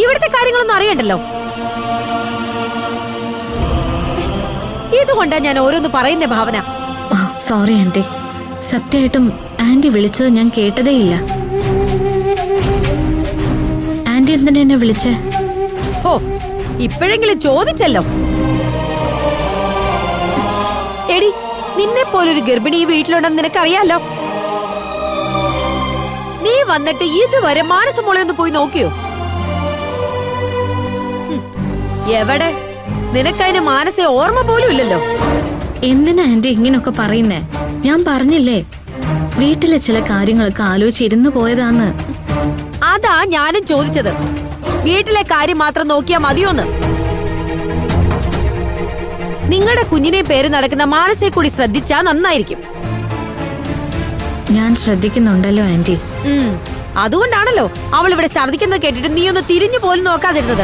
ഇവിടുത്തെ കാര്യങ്ങളൊന്നും അറിയണ്ടല്ലോ. ഇതുകൊണ്ടാ ഞാൻ ഓരോന്ന് പറയുന്നേ ഭാവന. സോറി ആന്റി, സത്യമായിട്ടും ആന്റി വിളിച്ചത് ഞാൻ കേട്ടതേയില്ല. ആന്റി എന്തിനാ എന്നെ വിളിച്ചേ? ഓ, ഇപ്പോഴെങ്കിലും ചോദിച്ചല്ലോ. എടി, നിന്നെ പോലൊരു ഗർഭിണി ഈ വീട്ടിലുണ്ടെന്ന് നിനക്കറിയാലോ. നീ വന്നിട്ട് ഇതുവരെ മാനസമോളെ ഒന്ന് പോയി നോക്കിയോ? എവിടെ? നിനക്കതിന് മാനസയെ ഓർമ്മ പോലും ഇല്ലല്ലോ. എന്തിനാ ആന്റി ഇങ്ങനൊക്കെ പറയുന്നേ? ഞാൻ പറഞ്ഞില്ലേ, വീട്ടിലെ ചില കാര്യങ്ങളൊക്കെ ആലോചിച്ചിരുന്നു പോയതാന്ന്. അതാ ഞാനും ചോദിച്ചത്. വീട്ടിലെ കാര്യം മാത്രം നോക്കിയാ മതിയോന്ന്? നിങ്ങളുടെ കുഞ്ഞിനെ പേര് നടക്കുന്ന മാനസയെ കൂടി ശ്രദ്ധിച്ചാ നന്നായിരിക്കും. ഞാൻ ശ്രദ്ധിക്കുന്നുണ്ടല്ലോ ആന്റി. അതുകൊണ്ടാണല്ലോ അവൾ ഇവിടെ ഛർദിക്കുന്നത് കേട്ടിട്ട് നീ ഒന്ന് തിരിഞ്ഞു പോലും നോക്കാതിരുന്നത്.